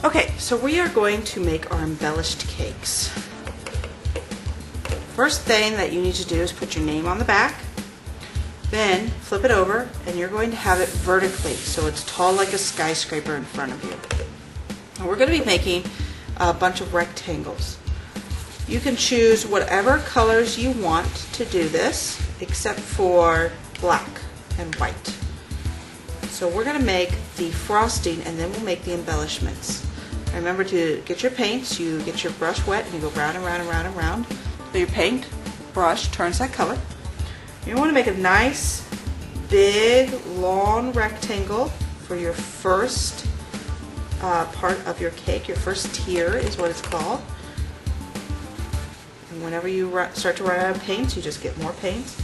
Okay, so we are going to make our embellished cakes. First thing that you need to do is put your name on the back, then flip it over, and you're going to have it vertically so it's tall like a skyscraper in front of you. And we're going to be making a bunch of rectangles. You can choose whatever colors you want to do this, except for black and white. So we're going to make the frosting and then we'll make the embellishments. Remember to get your paints, you get your brush wet and you go round and round and round and round. So your paint brush turns that color. You want to make a nice, big, long rectangle for your first part of your cake. Your first tier is what it's called. And whenever you start to run out of paints, you just get more paints.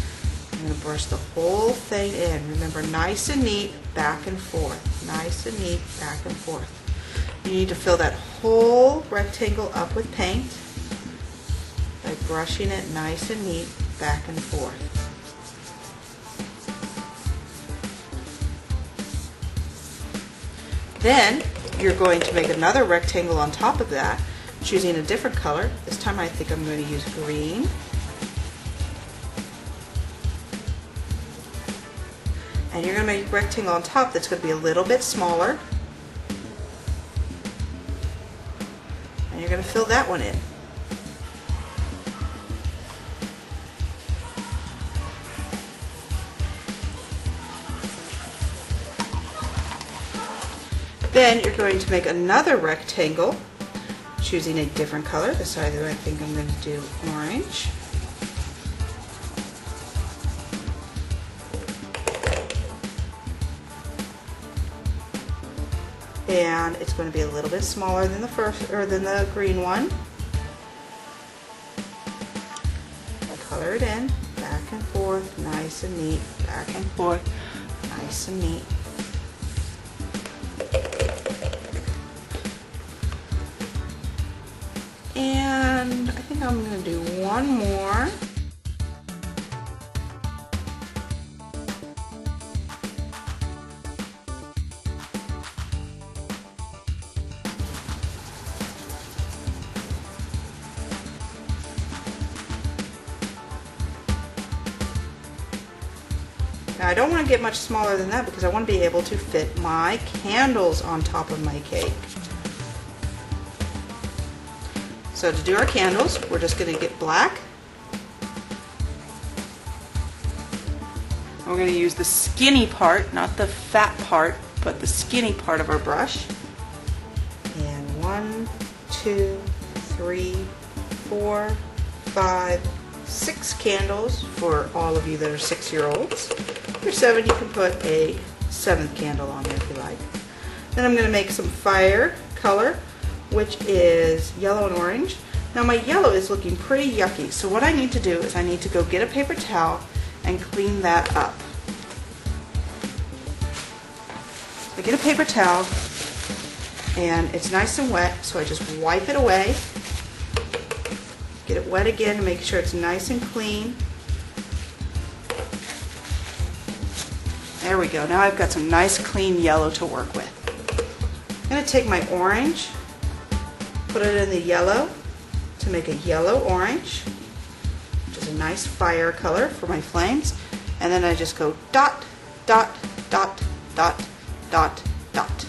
I'm going to brush the whole thing in. Remember, nice and neat, back and forth. Nice and neat, back and forth. You need to fill that whole rectangle up with paint by brushing it nice and neat, back and forth. Then you're going to make another rectangle on top of that, choosing a different color. This time I think I'm going to use green. And you're going to make a rectangle on top that's going to be a little bit smaller. And you're going to fill that one in. Then you're going to make another rectangle, choosing a different color. This side I think I'm going to do orange. And it's going to be a little bit smaller than the first, or than the green one. Color it in, back and forth, nice and neat, back and forth, nice and neat. And I think I'm going to do one more. Now I don't want to get much smaller than that because I want to be able to fit my candles on top of my cake. So to do our candles, we're just going to get black. We're going to use the skinny part, not the fat part, but the skinny part of our brush. And 1, 2, 3, 4, 5, 6 candles for all of you that are 6-year-olds. If you're 7, you can put a 7th candle on there if you like. Then I'm going to make some fire color, which is yellow and orange. Now my yellow is looking pretty yucky, so what I need to do is I need to go get a paper towel and clean that up. I get a paper towel and it's nice and wet, so I just wipe it away. Get it wet again to make sure it's nice and clean. There we go. Now I've got some nice clean yellow to work with. I'm going to take my orange, put it in the yellow to make a yellow orange, which is a nice fire color for my flames. And then I just go dot, dot, dot, dot, dot, dot.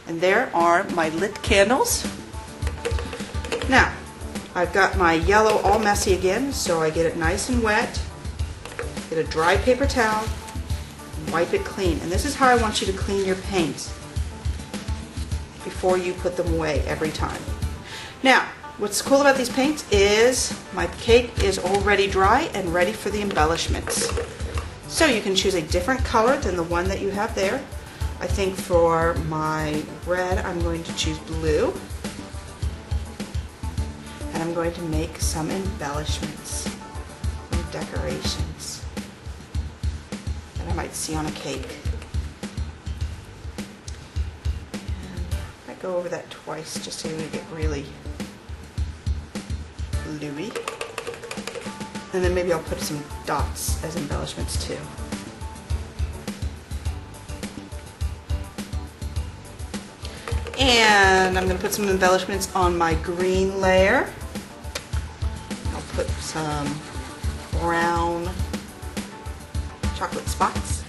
And there are my lit candles. Now, I've got my yellow all messy again, so I get it nice and wet, get a dry paper towel, and wipe it clean. And this is how I want you to clean your paints before you put them away every time. Now, what's cool about these paints is my cake is already dry and ready for the embellishments. So you can choose a different color than the one that you have there. I think for my red, I'm going to choose blue. And I'm going to make some embellishments, some decorations that I might see on a cake. And I go over that twice just so you get really bluey. And then maybe I'll put some dots as embellishments too. And I'm going to put some embellishments on my green layer. I'll put some brown chocolate spots.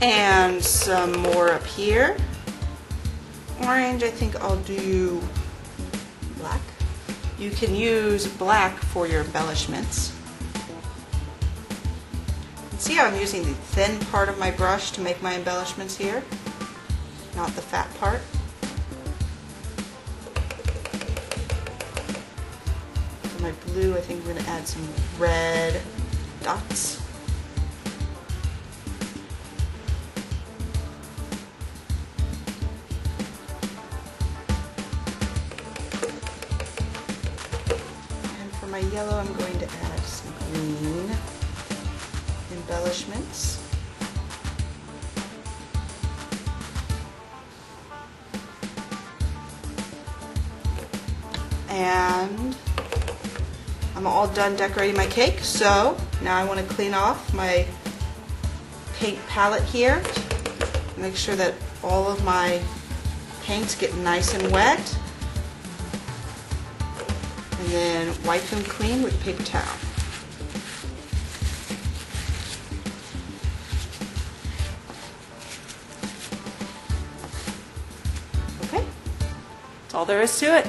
And some more up here. Orange, I think I'll do black. You can use black for your embellishments. See how I'm using the thin part of my brush to make my embellishments here, not the fat part. For my blue, I think I'm going to add some red dots. For my yellow, I'm going to add some green embellishments. And I'm all done decorating my cake, so now I want to clean off my paint palette here. Make sure that all of my paints get nice and wet. And then wipe them clean with a paper towel. Okay, that's all there is to it.